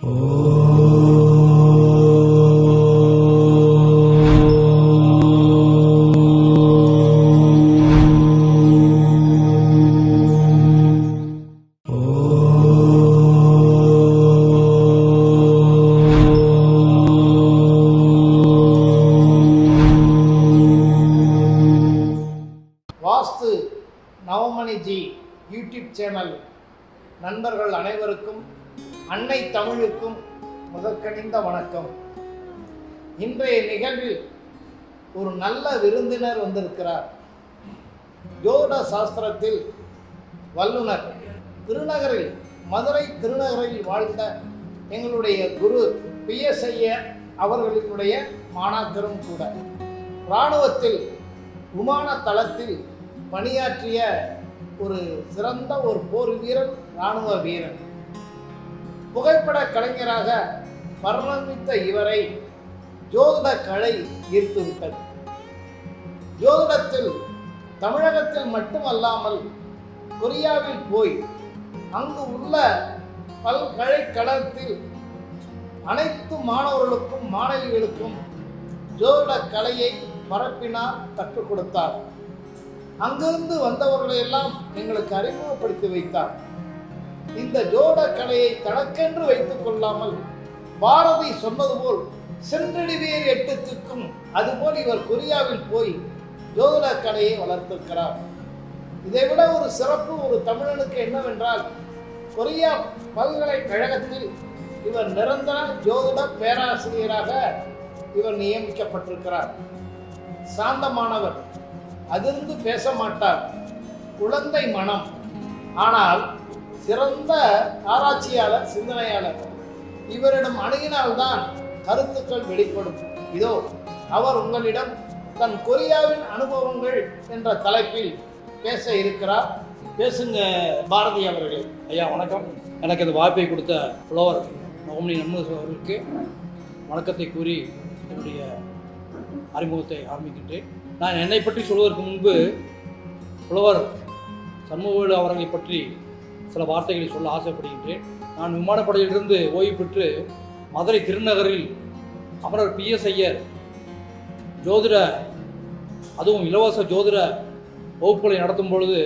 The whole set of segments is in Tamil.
வாஸ்து நவமணிஜி யூடியூப் சேனல் நண்பர்கள் அனைவருக்கும் அன்னை தமிழுக்கும் முதற்கணிந்த வணக்கம். இன்றைய நிகழ்வில் ஒரு நல்ல விருந்தினர் வந்திருக்கிறார். ஜோதிட சாஸ்திரத்தில் வல்லுனர், திருநகரில் மதுரை திருநகரில் வாழ்ந்த எங்களுடைய குரு பிஎஸ்ஐயர் அவர்களினுடைய மாணாக்கரும் கூட. இராணுவத்தில் விமான தளத்தில் பணியாற்றிய ஒரு சிறந்த ஒரு போர் வீரன், இராணுவ வீரன். புகைப்பட கலைஞராக பரிணமித்த இவரை ஜோதிட கலை ஈர்த்துவிட்டது. ஜோதிடத்தில் தமிழகத்தில் மட்டுமல்லாமல் கொரியாவில் போய் அங்கு உள்ள பல்கலைக்கழகத்தில் அனைத்து மாணவர்களுக்கும் மாணவிகளுக்கும் ஜோதிட கலையை பரப்பினார், கற்றுக் கொடுத்தார். அங்கிருந்து வந்தவர்களையெல்லாம் எங்களுக்கு அறிமுகப்படுத்தி வைத்தார். இந்த ஜோதிட கலையை தனக்கென்று வைத்துக் கொள்ளாமல் பாரதி சொன்னது போல் சென்றடிவேர் எட்டுக்கும் அதுபோல் இவர் கொரியாவில் போய் ஜோதிட கலையை வளர்த்திருக்கிறார். இதைவிட ஒரு சிறப்பு ஒரு தமிழனுக்கு என்னவென்றால், கொரியா பல்கலைக்கழகத்தில் இவர் நிரந்தர ஜோதிட பேராசிரியராக இவர் நியமிக்கப்பட்டிருக்கிறார். சாந்தமானவர், அதிர்ந்து பேச மாட்டார், குழந்தை மனம், ஆனால் சிறந்த ஆராய்ச்சியாளர், சிந்தனையாளர். இவரிடம் அணுகினால்தான் கருத்துக்கள் வெளிப்படும். இதோ அவர் உங்களிடம் தன் கொரியாவின் அனுபவங்கள் என்ற தலைப்பில் பேச இருக்கிறார். பேசுங்க பாரதி அவர்களே. ஐயா வணக்கம். எனக்கு இந்த வாய்ப்பை கொடுத்த புலவர் நவமணி நன்மது அவர்களுக்கு வணக்கத்தை கூறி என்னுடைய அறிமுகத்தை ஆரம்பிக்கின்றேன். நான் என்னை பற்றி சொல்வதற்கு முன்பு புலவர் சண்முகவேலு அவர்களை பற்றி சில வார்த்தைகளை சொல்ல ஆசைப்படுகின்றேன். நான் விமானப்படையிலிருந்து ஓய்வு பெற்று மதுரை திருநகரில் அமரர் பிஎஸ்ஐயர் ஜோதிட, அதுவும் இலவச ஜோதிட வகுப்புகளை நடத்தும் பொழுது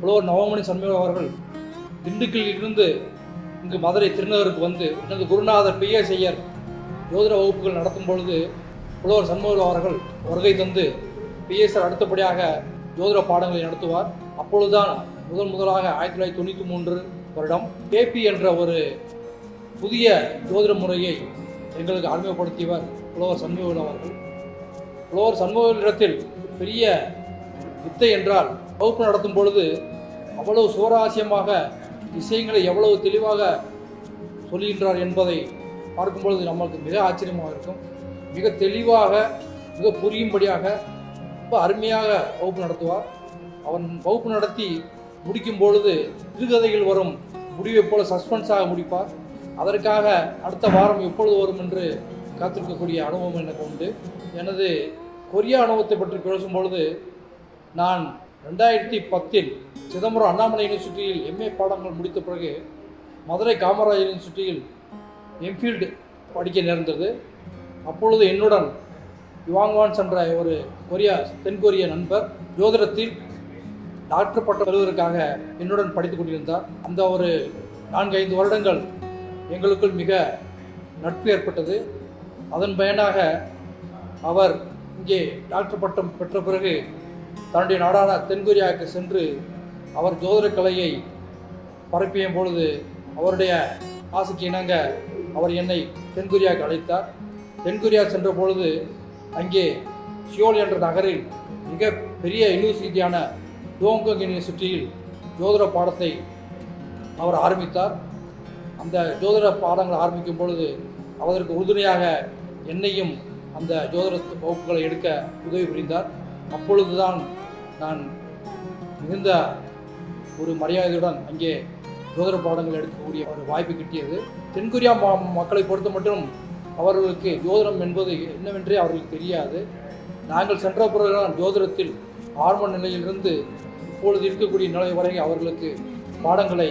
புலவர் நவமணி சண்முகம் அவர்கள் திண்டுக்கல்லில் இருந்து இங்கு மதுரை திருநகருக்கு வந்து எனது குருநாதர் பிஎஸ்ஐயர் ஜோதிட வகுப்புகள் நடத்தும் பொழுது புலவர் சண்முகம் அவர்கள் வருகை தந்து பிஎஸ்ஆர் அடுத்தபடியாக ஜோதிட பாடங்களை நடத்துவார். அப்பொழுதுதான் முதலாக 1993 வருடம் கேபி என்ற ஒரு புதிய ஜோதிட முறையை எங்களுக்கு அறிமுகப்படுத்தியவர் புலவர் சண்முகம் அவர்கள். புலவர் சண்முகத்தில் பெரிய வித்தை என்றால், வகுப்பு நடத்தும் பொழுது அவ்வளவு சுவராசியமாக விஷயங்களை எவ்வளவு தெளிவாக சொல்கின்றார் என்பதை பார்க்கும் பொழுது நம்மளுக்கு மிக ஆச்சரியமாக இருக்கும். மிக தெளிவாக, மிக புரியும்படியாக, ரொம்ப அருமையாக வகுப்பு நடத்துவார். அவன் வகுப்பு நடத்தி முடிக்கும் பொழுது சிறுகதைகள் வரும் முடிவைப் போல சஸ்பென்ஸாக முடிப்பார். அதற்காக அடுத்த வாரம் எப்பொழுது வரும் என்று காத்திருக்கக்கூடிய அனுபவம் எனக்கு உண்டு. எனது கொரியா அனுபவத்தை பற்றி பேசும்பொழுது, நான் 2010 சிதம்பரம் அண்ணாமலை யூனிவர்சிட்டியில் எம்ஏ பாடங்கள் முடித்த பிறகு மதுரை காமராஜ் யூனிவர்சிட்டியில் எம்ஃபீல்டு படிக்க நேர்ந்தது. அப்பொழுது என்னுடன் யுவாங்வான்ஸ் என்ற ஒரு தென்கொரிய நண்பர் ஜோதிடத்தில் டாக்டர் பட்டம் பெறுவதற்காக என்னுடன் படித்துக் கொண்டிருந்தார். அந்த ஒரு 4-5 வருடங்கள் எங்களுக்குள் மிக நட்பு ஏற்பட்டது. அதன் பயனாக அவர் இங்கே டாக்டர் பட்டம் பெற்ற பிறகு தன்னுடைய நாடான தென்கொரியாவுக்கு சென்று அவர் ஜோதிட கலையை பரப்பிய பொழுது அவருடைய ஆசைக்கு இணங்க அவர் என்னை தென்கொரியாவுக்கு அழைத்தார். தென்கொரியா சென்ற பொழுது அங்கே சியோல் என்ற நகரில் மிக பெரிய யூனிவர்சிட்டியான டோங்கோங் யூனிவர்சிட்டியில் ஜோதிட பாடத்தை அவர் ஆரம்பித்தார். அந்த ஜோதிட பாடங்களை ஆரம்பிக்கும் பொழுது அதற்கு உறுதுணையாக என்னையும் அந்த ஜோதிட வகுப்புகளை எடுக்க உதவி புரிந்தார். அப்பொழுதுதான் நான் மிகுந்த ஒரு மரியாதையுடன் அங்கே ஜோதிட பாடங்கள் எடுக்கக்கூடிய ஒரு வாய்ப்பு கிட்டியது. தென்கொரியா மக்களை பொறுத்த மட்டும் அவர்களுக்கு ஜோதிடம் என்பது என்னவென்றே அவர்களுக்கு தெரியாது. நாங்கள் சென்ற பிறகுதான் ஜோதிடத்தில் ஆரம்ப நிலையிலிருந்து இப்பொழுது இருக்கக்கூடிய நிலை வரை அவர்களுக்கு பாடங்களை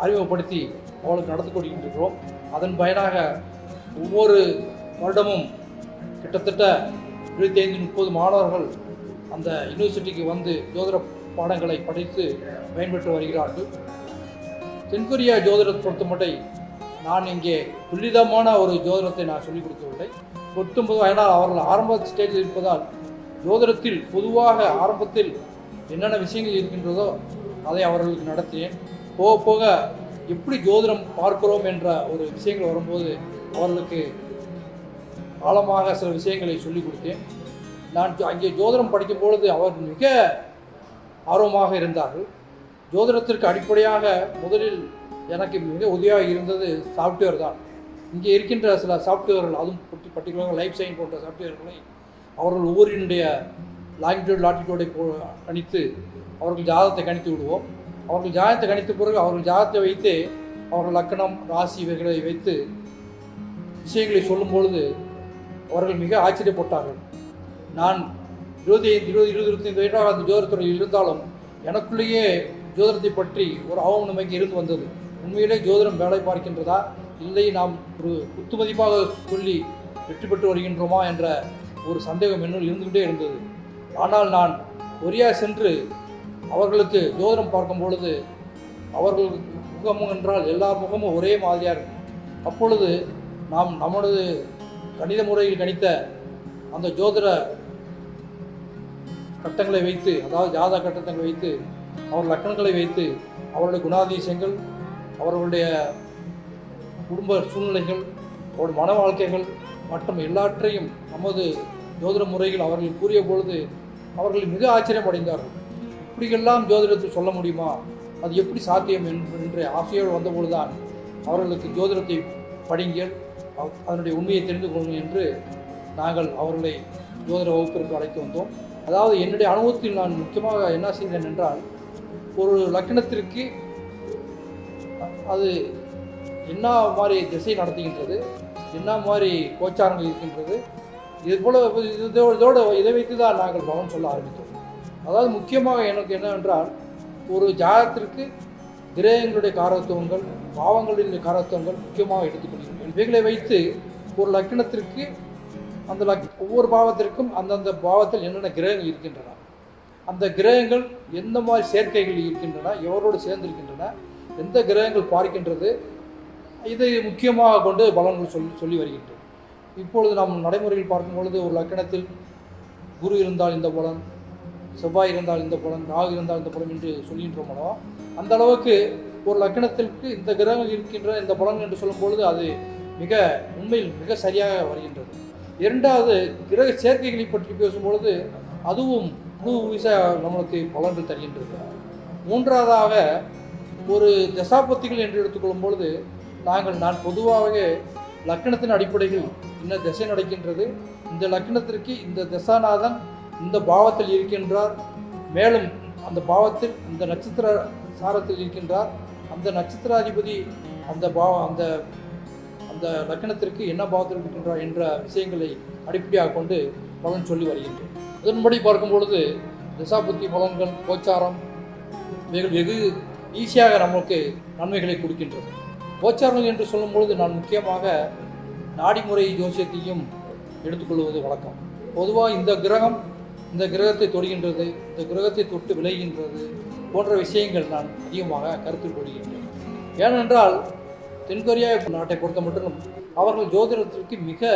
அறிமுகப்படுத்தி அவளுக்கு நடத்தி கொண்டிருக்கிறோம். அதன் பயனாக ஒவ்வொரு வருடமும் கிட்டத்தட்ட 25-30 மாணவர்கள் அந்த யூனிவர்சிட்டிக்கு வந்து ஜோதிட பாடங்களை படித்து பயன்பெற்று வருகிறார்கள். தென்கொரியா ஜோதிடத்தை பொறுத்தமட்டை நான் இங்கே துல்லிதமான ஒரு ஜோதிடத்தை நான் சொல்லிக் கொடுக்கவில்லை. 19 வயதால் அவர்கள் ஆரம்ப ஸ்டேஜில் இருப்பதால் ஜோதிடத்தில் பொதுவாக ஆரம்பத்தில் என்னென்ன விஷயங்கள் இருக்கின்றதோ அதை அவர்களுக்கு நடத்தினேன். போக போக எப்படி ஜோதிடம் பார்க்கிறோம் என்ற ஒரு விஷயங்கள் வரும்போது அவர்களுக்கு ஆழமாக சில விஷயங்களை சொல்லிக் கொடுத்தேன். நான் அங்கே ஜோதிடம் படிக்கும் பொழுது அவர்கள் மிக ஆர்வமாக இருந்தார்கள். ஜோதிடத்திற்கு அடிப்படையாக முதலில் எனக்கு மிக உதவியாக இருந்தது சாஃப்ட்வேர் தான். இங்கே இருக்கின்ற சில சாஃப்ட்வேர்கள், அதுவும் பர்டிகுலராக லைஃப் சயின்ஸ் போன்ற சாஃப்ட்வேர்களை அவர்கள் ஒவ்வொருடைய லாட்டிடியூடை கணித்து அவர்கள் ஜாதகத்தை கணித்து விடுவோம். அவர்கள் ஜாதகத்தை கணித்த பிறகு அவர்கள் ஜாதகத்தை வைத்து அவர்கள் லக்கணம் ராசி இவைகளை வைத்து விஷயங்களை சொல்லும் பொழுது அவர்கள் மிக ஆச்சரியப்பட்டார்கள். நான் 25 வயதாக அந்த ஜோதிடத்துறையில் இருந்தாலும் எனக்குள்ளேயே ஜோதிடத்தை பற்றி ஒரு அவநம்பிக்கை இருந்து வந்தது. உண்மையிலே ஜோதிடம் வேலை பார்க்கின்றதா, இல்லை நாம் ஒரு குத்துமதிப்பாக சொல்லி வெற்றி பெற்று வருகின்றோமா என்ற ஒரு சந்தேகம் என்னுள் இருந்துகிட்டே இருந்தது. ஆனால் நான் கொரியா சென்று அவர்களுக்கு ஜோதிடம் பார்க்கும் பொழுது அவர்கள் முகமும் என்றால் எல்லா முகமும் ஒரே மாதிரியாக இருக்கும். அப்பொழுது நாம் நமது கணித முறையில் கணித்த அந்த ஜோதிட கட்டங்களை வைத்து, அதாவது ஜாதக கட்டங்களை வைத்து, அவர் லக்கணங்களை வைத்து அவருடைய குணாதிசயங்கள், அவர்களுடைய குடும்ப சூழ்நிலைகள், அவருடைய மன வாழ்க்கைகள் மற்றும் எல்லாற்றையும் நமது ஜோதிட முறையில் அவர்கள் கூறிய பொழுது அவர்கள் மிக ஆச்சரியம் அடைந்தார்கள். இப்படியெல்லாம் ஜோதிடத்தை சொல்ல முடியுமா, அது எப்படி சாத்தியம் என்ற ஆசையோடு வந்தபொழுதுதான் அவர்களுக்கு ஜோதிடத்தை படிங்கள், அதனுடைய உண்மையை தெரிந்து கொள்ளுங்கள் என்று நாங்கள் அவர்களை ஜோதிட வகுப்பிற்கு அழைத்து வந்தோம். அதாவது என்னுடைய அனுபவத்தில் நான் முக்கியமாக என்ன செய்தேன் என்றால், ஒரு லக்கணத்திற்கு அது என்ன மாதிரி திசை நடத்துகின்றது, என்ன மாதிரி கோச்சாரங்கள் இருக்கின்றது, இதோடு இதை வைத்து தான் நாங்கள் பலன் சொல்ல ஆரம்பித்தோம். அதாவது முக்கியமாக எனக்கு என்னவென்றால், ஒரு ஜாதகத்திற்கு கிரகங்களுடைய காரத்துவங்கள், பாவங்களின் காரத்துவங்கள் முக்கியமாக எடுத்துக்கொள்கிறோம். இவைகளை வைத்து ஒரு லக்கணத்திற்கு அந்த ஒவ்வொரு பாவத்திற்கும் அந்தந்த பாவத்தில் என்னென்ன கிரகங்கள் இருக்கின்றன, அந்த கிரகங்கள் எந்த மாதிரி சேர்க்கைகள் இருக்கின்றன, எவரோடு சேர்ந்திருக்கின்றன, எந்த கிரகங்கள் பார்க்கின்றது, இதை முக்கியமாக கொண்டு பலன்கள் சொல்லி வருகின்றோம். இப்பொழுது நாம் நடைமுறையில் பார்க்கும் பொழுது ஒரு லக்கணத்தில் குரு இருந்தால் இந்த பலன், செவ்வாய் இருந்தால் இந்த பலன், ராகு இருந்தால் இந்த பலன் என்று சொல்கின்றோம் அல்லவா. அந்த அளவுக்கு ஒரு லக்கணத்திற்கு இந்த கிரகங்கள் இருக்கின்ற இந்த பலன் என்று சொல்லும் பொழுது அது மிக உண்மையில் மிக சரியாக வருகின்றது. இரண்டாவது, கிரக சேர்க்கைகளை பற்றி பேசும்பொழுது அதுவும் முழு நம்மளுக்கு பலன்கள் தருகின்றது. மூன்றாவதாக, ஒரு தசாபத்திகள் என்று எடுத்துக்கொள்ளும் பொழுது நான் பொதுவாகவே லக்கணத்தின் அடிப்படையில் என்ன திசை நடக்கின்றது, இந்த லக்கணத்திற்கு இந்த தசாநாதன் இந்த பாவத்தில் இருக்கின்றார், மேலும் அந்த பாவத்தில் இந்த நட்சத்திர சாரத்தில் இருக்கின்றார், அந்த நட்சத்திராதிபதி அந்த லக்கணத்திற்கு என்ன பாவத்தில் இருக்கின்றார் என்ற விஷயங்களை அடிப்படையாக கொண்டு பலன் சொல்லி வருகின்றேன். இதன்படி பார்க்கும் பொழுது தசாபுத்தி பலன்கள், கோச்சாரம் இவைகள் வெகு ஈஸியாக நமக்கு நன்மைகளை கொடுக்கின்றது. கோச்சாரங்கள் என்று சொல்லும் பொழுது நான் முக்கியமாக நாடிமுறை ஜோசியத்தையும் எடுத்துக்கொள்வது வழக்கம். பொதுவாக இந்த கிரகம் இந்த கிரகத்தை தொடுகின்றது, இந்த கிரகத்தை தொட்டு விளைகின்றது போன்ற விஷயங்கள் நான் அதிகமாக கருத்தில் கொள்கின்றேன். ஏனென்றால் தென்கொரியா நாட்டை பொறுத்த மட்டும் அவர்கள் ஜோதிடத்திற்கு மிக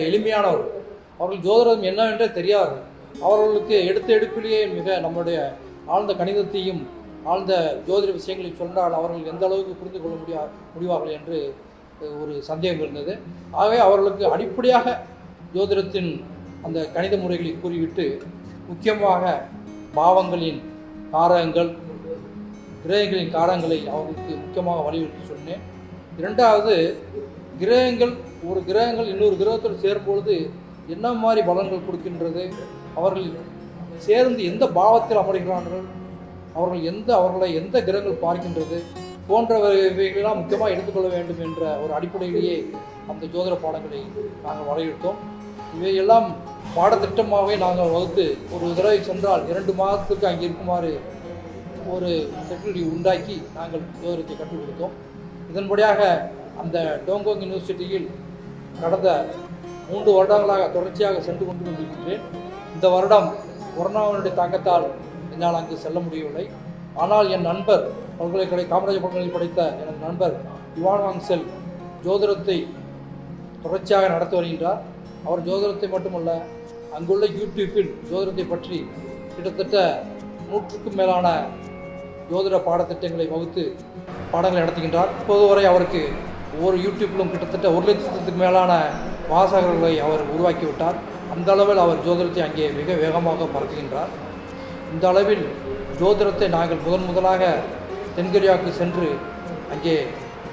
எளிமையானவர்கள். அவர்கள் ஜோதிடம் என்னவென்றே தெரியாது. அவர்களுக்கு எடுப்பிலேயே மிக நம்முடைய ஆழ்ந்த கணிதத்தையும் ஆழ்ந்த ஜோதிட விஷயங்களையும் சொன்னால் அவர்கள் எந்த அளவுக்கு புரிந்து கொள்ள முடிவார்கள் என்று ஒரு சந்தேகம் இருந்தது. ஆகவே அவர்களுக்கு அடிப்படையாக ஜோதிடத்தின் அந்த கணித முறைகளை கூறிவிட்டு முக்கியமாக பாவங்களின் காரகங்கள், கிரகங்களின் காரகங்களை அவர்களுக்கு முக்கியமாக வலியுறுத்தி சொன்னேன். இரண்டாவது, கிரகங்கள் இன்னொரு கிரகத்தோடு சேரும்பொழுது என்ன மாதிரி பலன்கள் கொடுக்கின்றது, அவர்கள் சேர்ந்து எந்த பாவத்தில் அமர்கிறார்கள், அவர்களை எந்த கிரகங்கள் பார்க்கின்றது போன்றவைகளெல்லாம் முக்கியமாக எடுத்துக்கொள்ள வேண்டும் என்ற ஒரு அடிப்படையிலேயே அந்த ஜோதிட பாடங்களை நாங்கள் வரையறுத்தோம். இவையெல்லாம் பாடத்திட்டமாகவே நாங்கள் வகுத்து ஒரு தடவை சென்றால் 2 மாதத்துக்கு அங்கே இருக்குமாறு ஒரு செக்யூரிட்டி உண்டாக்கி நாங்கள் ஜோதிடத்தை கற்றுக் கொடுத்தோம். இதன்படியாக அந்த டோங்கோங் யூனிவர்சிட்டியில் கடந்த 3 வருடங்களாக தொடர்ச்சியாக சென்று கொண்டிருக்கின்றேன். இந்த வருடம் கொரோனாவினுடைய தாக்கத்தால் என்னால் அங்கு செல்ல முடியவில்லை. ஆனால் என் நண்பர் காமராஜர் பல்கலைக்கழகத்தில் படித்த எனது நண்பர் யுவான் வாங்செல் ஜோதிடத்தை தொடர்ச்சியாக நடத்தி வருகின்றார். அவர் ஜோதிடத்தை மட்டுமல்ல, அங்குள்ள யூடியூப்பில் ஜோதிடத்தை பற்றி கிட்டத்தட்ட 100க்கும் மேலான ஜோதிட பாடத்திட்டங்களை வகுத்து பாடங்களை நடத்துகின்றார். இப்போது வரை அவருக்கு ஒவ்வொரு யூடியூப்பிலும் கிட்டத்தட்ட 1 லட்சத்துக்கு மேலான வாசகர்களை அவர் உருவாக்கிவிட்டார். அந்த அளவில் அவர் ஜோதிடத்தை அங்கே மிக வேகமாக பறக்குகின்றார். இந்த அளவில் ஜோதிடத்தை நாங்கள் முதலாக தென்கொரியாவுக்கு சென்று அங்கே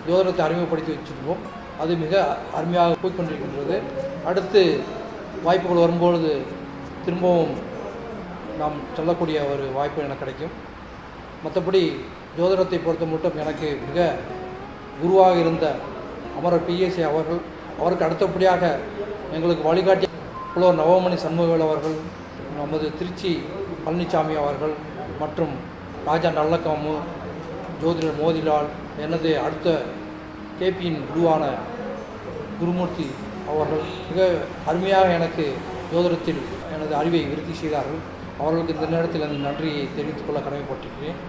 ஜோதிடத்தை அறிமுகப்படுத்தி வச்சிருந்தோம். அது மிக அருமையாக போய்கொண்டிருக்கின்றது. அடுத்து வாய்ப்புகள் வரும்பொழுது திரும்பவும் நாம் சொல்லக்கூடிய ஒரு வாய்ப்பு எனக்கு கிடைக்கும். மற்றபடி ஜோதிடத்தை பொறுத்த மட்டும் எனக்கு மிக குருவாக இருந்த அமரர் பிஎஸ்சி அவருக்கு அடுத்தபடியாக எங்களுக்கு வழிகாட்டிய புலவர் நவமணி சண்முகவேல் அவர்கள், நமது திருச்சி பழனிசாமி அவர்கள் மற்றும் ராஜா நல்லக்காமு, ஜோதிடர் மோதிலால், எனது அடுத்த கேபியின் குருவான குருமூர்த்தி அவர்கள் மிக அருமையாக எனக்கு ஜோதிடத்தில் எனது அறிவை விருத்தி செய்தார்கள். அவர்களுக்கு இந்த நேரத்தில் அந்த நன்றியை தெரிவித்துக் கொள்ள கடமைப்பட்டிருக்கிறேன்.